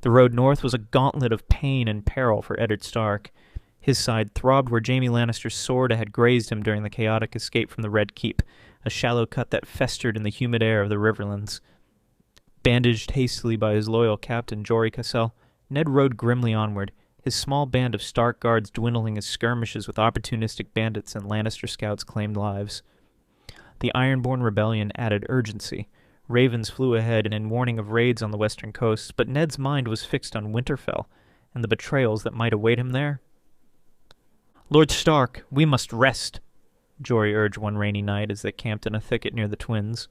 The road north was a gauntlet of pain and peril for Eddard Stark. His side throbbed where Jaime Lannister's sword had grazed him during the chaotic escape from the Red Keep, a shallow cut that festered in the humid air of the Riverlands. Bandaged hastily by his loyal captain, Jory Cassell, Ned rode grimly onward, his small band of Stark guards dwindling as skirmishes with opportunistic bandits and Lannister scouts claimed lives. The Ironborn rebellion added urgency. Ravens flew ahead and in warning of raids on the western coast, but Ned's mind was fixed on Winterfell and the betrayals that might await him there. "Lord Stark, we must rest," Jory urged one rainy night as they camped in a thicket near the twins.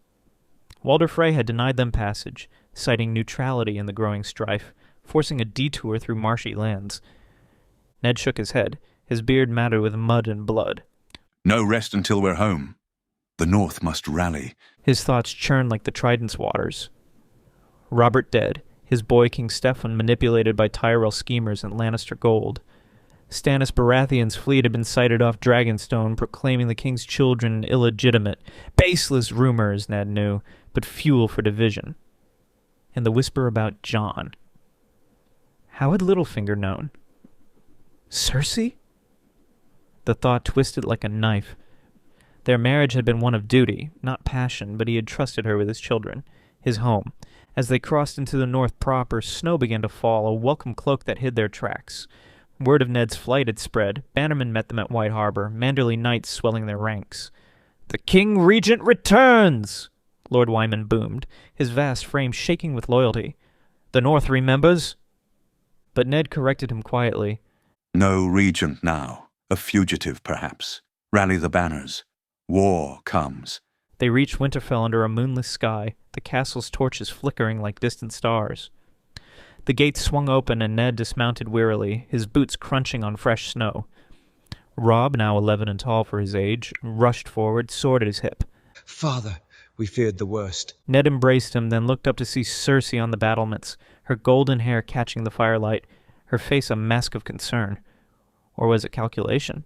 Walder Frey had denied them passage, citing neutrality in the growing strife, forcing a detour through marshy lands. Ned shook his head, his beard matted with mud and blood. "No rest until we're home. The North must rally." His thoughts churned like the Trident's waters. Robert dead, his boy King Steffan manipulated by Tyrell schemers and Lannister gold. Stannis Baratheon's fleet had been sighted off Dragonstone, proclaiming the king's children illegitimate. Baseless rumors, Ned knew, but fuel for division. And the whisper about Jon. How had Littlefinger known? Cersei? The thought twisted like a knife. Their marriage had been one of duty, not passion, but he had trusted her with his children, his home. As they crossed into the north proper, snow began to fall, a welcome cloak that hid their tracks. Word of Ned's flight had spread. Bannermen met them at White Harbor, Manderley knights swelling their ranks. "The King Regent returns!" Lord Wyman boomed, his vast frame shaking with loyalty. "The North remembers." But Ned corrected him quietly. "No regent now. A fugitive, perhaps. Rally the banners. War comes." They reached Winterfell under a moonless sky, the castle's torches flickering like distant stars. The gates swung open and Ned dismounted wearily, his boots crunching on fresh snow. Robb, now 11 and tall for his age, rushed forward, sword at his hip. "Father, we feared the worst." Ned embraced him, then looked up to see Cersei on the battlements, her golden hair catching the firelight, her face a mask of concern. Or was it calculation?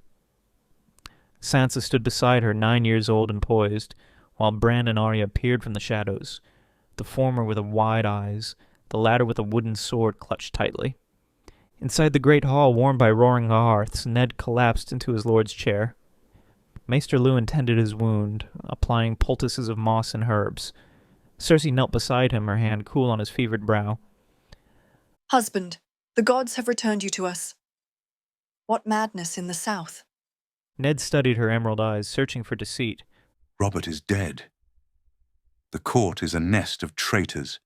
Sansa stood beside her, 9 years old and poised, while Bran and Arya peered from the shadows, the former with wide eyes, the latter with a wooden sword clutched tightly. Inside the great hall, warmed by roaring hearths, Ned collapsed into his lord's chair. Maester Luwin tended his wound, applying poultices of moss and herbs. Cersei knelt beside him, her hand cool on his fevered brow. "Husband, the gods have returned you to us. What madness in the south?" Ned studied her emerald eyes, searching for deceit. "Robert is dead. The court is a nest of traitors.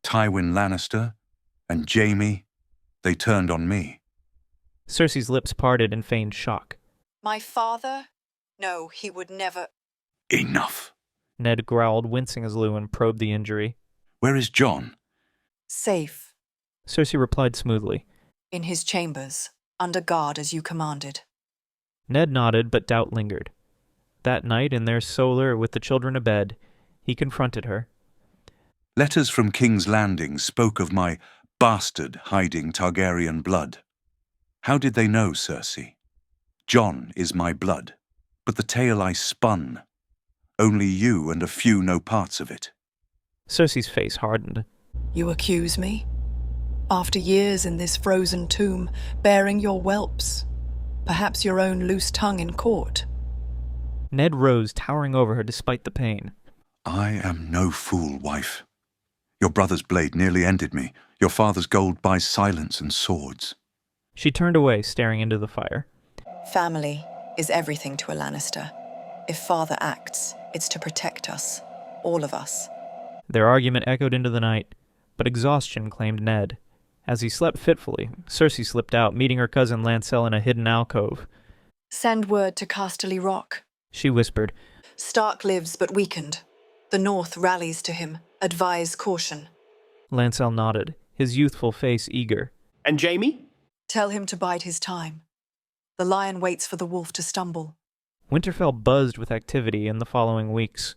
Tywin Lannister and Jaime, they turned on me." Cersei's lips parted in feigned shock. "My father? No, he would never—" "Enough." Ned growled, wincing as Luwin probed the injury. "Where is Jon?" "Safe. Cersei replied smoothly. In his chambers, under guard as you commanded." Ned nodded, but doubt lingered. That night, in their solar with the children abed, he confronted her. "Letters from King's Landing spoke of my bastard hiding Targaryen blood. How did they know, Cersei? Jon is my blood, but the tale I spun, only you and a few know parts of it." Cersei's face hardened. "You accuse me? After years in this frozen tomb, bearing your whelps, perhaps your own loose tongue in court?" Ned rose, towering over her despite the pain. "I am no fool, wife. Your brother's blade nearly ended me. Your father's gold buys silence and swords." She turned away, staring into the fire. "Family is everything to a Lannister. If father acts, it's to protect us, all of us." Their argument echoed into the night, but exhaustion claimed Ned. As he slept fitfully, Cersei slipped out, meeting her cousin Lancel in a hidden alcove. "Send word to Casterly Rock," she whispered. "Stark lives but weakened. The North rallies to him. Advise caution." Lancel nodded, his youthful face eager. "And Jaime?" "Tell him to bide his time. The lion waits for the wolf to stumble." Winterfell buzzed with activity in the following weeks.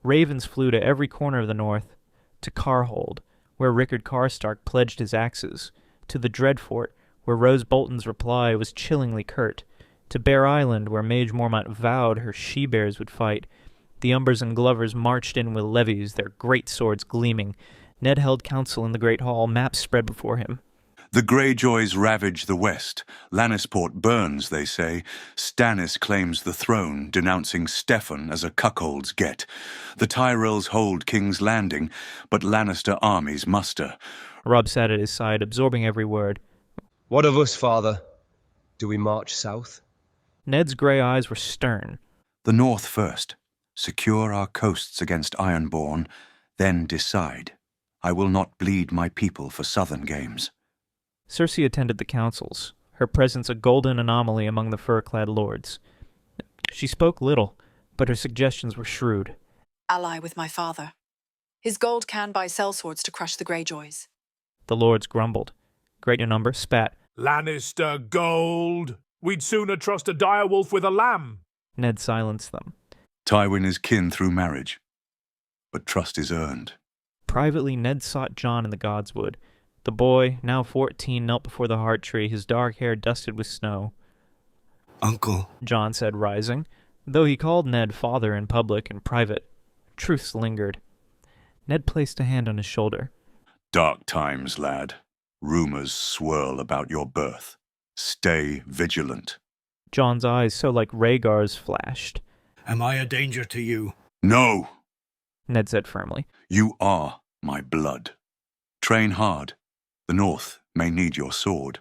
Ravens flew to every corner of the north, to Carhold, where Rickard Karstark pledged his axes, to the Dreadfort, where Rose Bolton's reply was chillingly curt, to Bear Island, where Mage Mormont vowed her she-bears would fight. The Umbers and Glovers marched in with levies, their great swords gleaming. Ned held council in the Great Hall, maps spread before him. The Greyjoys ravage the west. Lannisport burns, they say. Stannis claims the throne, denouncing Steffon as a cuckold's get. The Tyrells hold King's Landing, but Lannister armies muster. Robb sat at his side, absorbing every word. What of us, father? Do we march south? Ned's grey eyes were stern. The north first. Secure our coasts against Ironborn, then decide. I will not bleed my people for southern games. Cersei attended the councils, her presence a golden anomaly among the fur-clad lords. She spoke little, but her suggestions were shrewd. Ally with my father. His gold can buy sellswords to crush the Greyjoys. The lords grumbled. Great in number spat. Lannister gold! We'd sooner trust a direwolf with a lamb. Ned silenced them. Tywin is kin through marriage, but trust is earned. Privately, Ned sought Jon in the Godswood. The boy, now 14, knelt before the heart tree, his dark hair dusted with snow. Uncle, Jon said, rising. Though he called Ned father in public and private, truths lingered. Ned placed a hand on his shoulder. Dark times, lad. Rumors swirl about your birth. Stay vigilant. Jon's eyes, so like Rhaegar's, flashed. am I a danger to you? No! Ned said firmly. You are my blood. Train hard. The North may need your sword.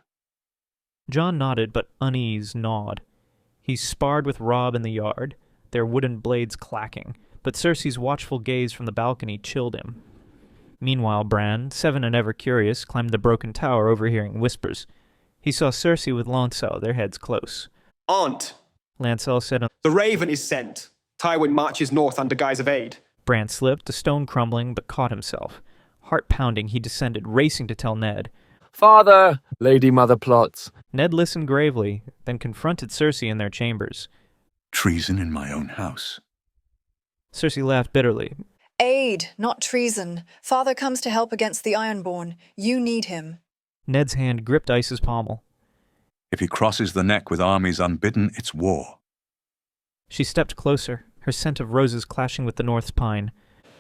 Jon nodded, but unease gnawed. He sparred with Robb in the yard, their wooden blades clacking, but Cersei's watchful gaze from the balcony chilled him. Meanwhile, Bran, 7 and ever curious, climbed the broken tower, overhearing whispers. He saw Cersei with Lancel, their heads close. Aunt, Lancel said, the Raven is sent. Tywin marches north under guise of aid. Bran slipped, a stone crumbling, but caught himself. Heart pounding, he descended, racing to tell Ned. Father, Lady Mother plots. Ned listened gravely, then confronted Cersei in their chambers. Treason in my own house. Cersei laughed bitterly. Aid, not treason. Father comes to help against the Ironborn. You need him. Ned's hand gripped Ice's pommel. If he crosses the neck with armies unbidden, it's war. She stepped closer, her scent of roses clashing with the North's pine.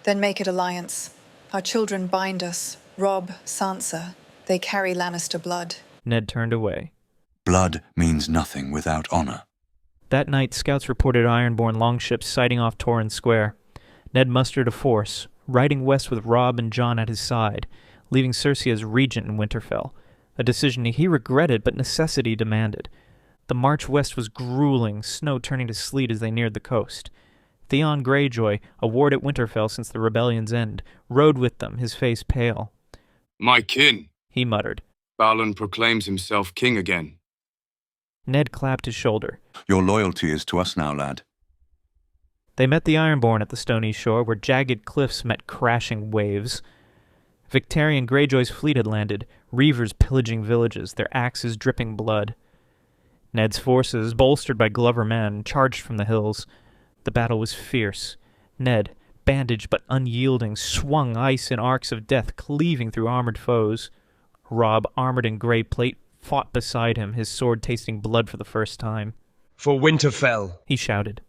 Then make it alliance. Our children bind us. Robb, Sansa. They carry Lannister blood. Ned turned away. Blood means nothing without honor. That night, scouts reported Ironborn longships sighting off Torrhen Square. Ned mustered a force, riding west with Robb and Jon at his side, leaving Cersei as regent in Winterfell, a decision he regretted but necessity demanded. The march west was grueling, snow turning to sleet as they neared the coast. Theon Greyjoy, a ward at Winterfell since the rebellion's end, rode with them, his face pale. My kin, He muttered. Balon proclaims himself king again. Ned clapped his shoulder. Your loyalty is to us now, lad. They met the Ironborn at the stony shore, where jagged cliffs met crashing waves. Victarion Greyjoy's fleet had landed, reavers pillaging villages, their axes dripping blood. Ned's forces, bolstered by Glover men, charged from the hills. The battle was fierce. Ned, bandaged but unyielding, swung ice in arcs of death, cleaving through armored foes. Robb, armored in grey plate, fought beside him, his sword tasting blood for the first time. For Winterfell! He shouted.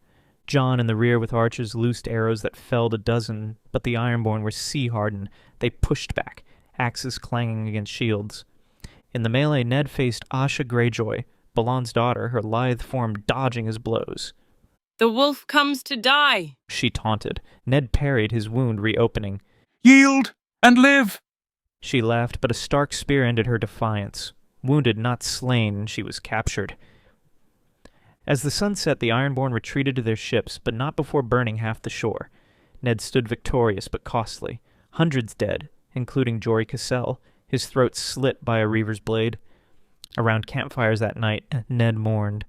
Jon in the rear with archers loosed arrows that felled a dozen, but the Ironborn were sea-hardened. They pushed back, axes clanging against shields. In the melee, Ned faced Asha Greyjoy, Balon's daughter, her lithe form dodging his blows. The wolf comes to die, She taunted. Ned parried, his wound reopening. Yield and live! She laughed, but a Stark spear ended her defiance. Wounded, not slain, she was captured. As the sun set, the Ironborn retreated to their ships, but not before burning half the shore. Ned stood victorious, but costly. Hundreds dead, including Jory Cassell, his throat slit by a reaver's blade. Around campfires that night, Ned mourned.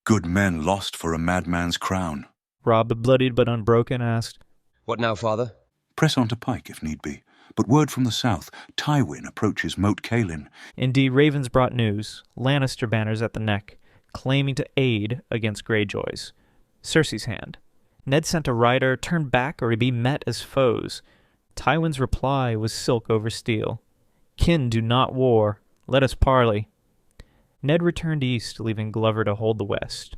Good men lost for a madman's crown. Robb, bloodied but unbroken, asked, What now, father? Press on to Pike if need be. But word from the south, Tywin approaches Moat Cailin. Indeed, ravens brought news, Lannister banners at the neck, claiming to aid against Greyjoys. Cersei's hand. Ned sent a rider, turn back or be met as foes. Tywin's reply was silk over steel. Kin do not war. Let us parley. Ned returned east, leaving Glover to hold the west.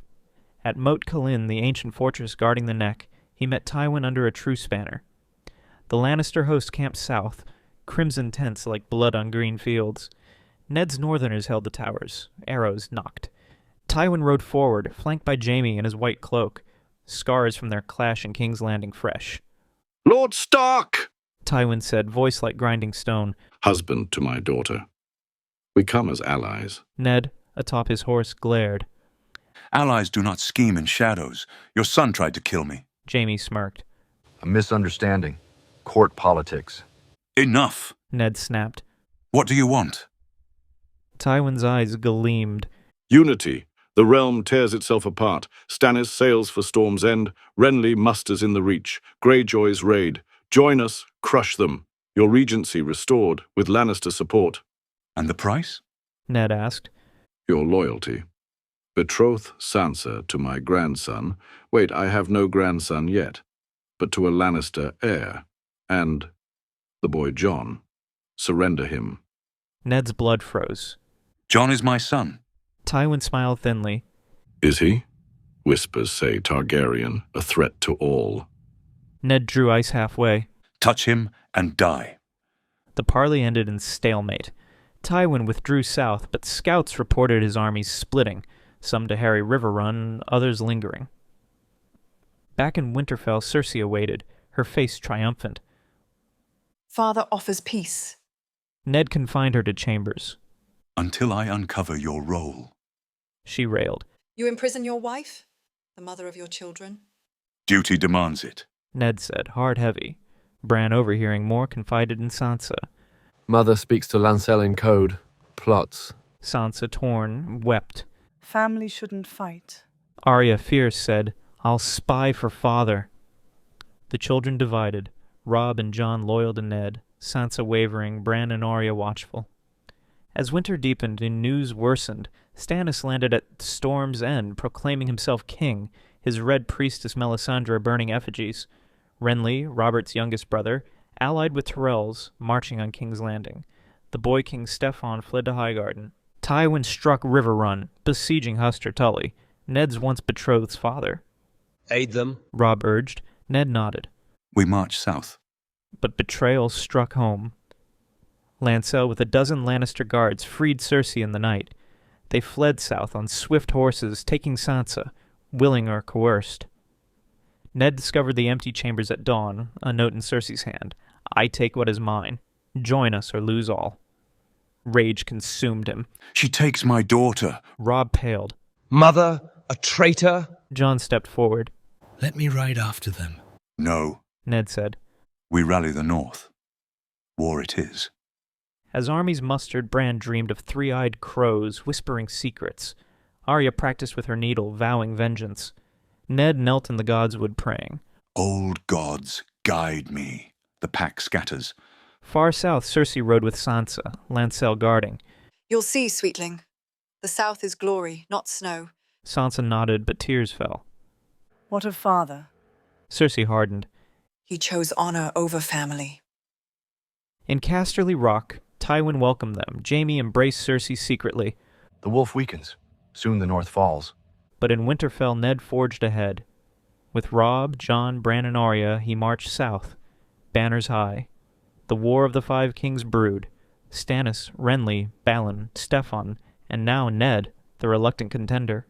At Moat Cailin, the ancient fortress guarding the neck, he met Tywin under a truce banner. The Lannister host camped south, crimson tents like blood on green fields. Ned's northerners held the towers, arrows knocked. Tywin rode forward, flanked by Jaime in his white cloak, scars from their clash in King's Landing fresh. "Lord Stark!" Tywin said, voice like grinding stone. "Husband to my daughter. We come as allies." Ned, atop his horse, glared. Allies do not scheme in shadows. Your son tried to kill me. Jaime smirked. A misunderstanding. Court politics. Enough! Ned snapped. What do you want? Tywin's eyes gleamed. "Unity. The realm tears itself apart. Stannis sails for Storm's End. Renly musters in the Reach. Greyjoys raid. Join us, crush them. Your regency restored, with Lannister support." And the price? Ned asked. "Your loyalty. Betroth Sansa to my grandson. Wait, I have no grandson yet. But to a Lannister heir. And the boy Jon. Surrender him." Ned's blood froze. Jon is my son. Tywin smiled thinly. "Is he? Whispers say Targaryen, a threat to all." Ned drew ice halfway. Touch him and die. The parley ended in stalemate. Tywin withdrew south, but scouts reported his armies splitting, some to harry Riverrun, others lingering. Back in Winterfell, Cersei awaited, her face triumphant. Father offers peace. Ned confined her to chambers. Until I uncover your role. She railed. You imprison your wife, the mother of your children? Duty demands it. Ned said, hard heavy. Bran, overhearing more, confided in Sansa. Mother speaks to Lancel in code. Plots. Sansa, torn, wept. Family shouldn't fight. Arya, fierce, said, I'll spy for father. The children divided. Robb and Jon loyal to Ned, Sansa wavering, Bran and Arya watchful. As winter deepened and news worsened, Stannis landed at Storm's End, proclaiming himself king, his red priestess Melisandre burning effigies. Renly, Robert's youngest brother, allied with Tyrells, marching on King's Landing. The boy King Steffon fled to Highgarden. Tywin struck Riverrun, besieging Huster Tully, Ned's once betrothed's father. Aid them, Robb urged. Ned nodded. We march south. But betrayal struck home. Lancel, with a dozen Lannister guards, freed Cersei in the night. They fled south on swift horses, taking Sansa, willing or coerced. Ned discovered the empty chambers at dawn, a note in Cersei's hand. I take what is mine. Join us or lose all. Rage consumed him. She takes my daughter. Robb paled. Mother, a traitor? Jon stepped forward. Let me ride after them. No, Ned said. We rally the north. War it is. As armies mustered, Bran dreamed of three-eyed crows whispering secrets. Arya practiced with her needle, vowing vengeance. Ned knelt in the godswood praying. Old gods, guide me. The pack scatters. Far south, Cersei rode with Sansa, Lancel guarding. You'll see, sweetling. The south is glory, not snow. Sansa nodded, but tears fell. What of father? Cersei hardened. He chose honor over family. In Casterly Rock, Tywin welcomed them. Jaime embraced Cersei secretly. The wolf weakens. Soon the north falls. But in Winterfell, Ned forged ahead. With Robb, Jon, Bran, and Arya, he marched south, banners high. The War of the Five Kings brewed. Stannis, Renly, Balon, Steffon, and now Ned, the reluctant contender.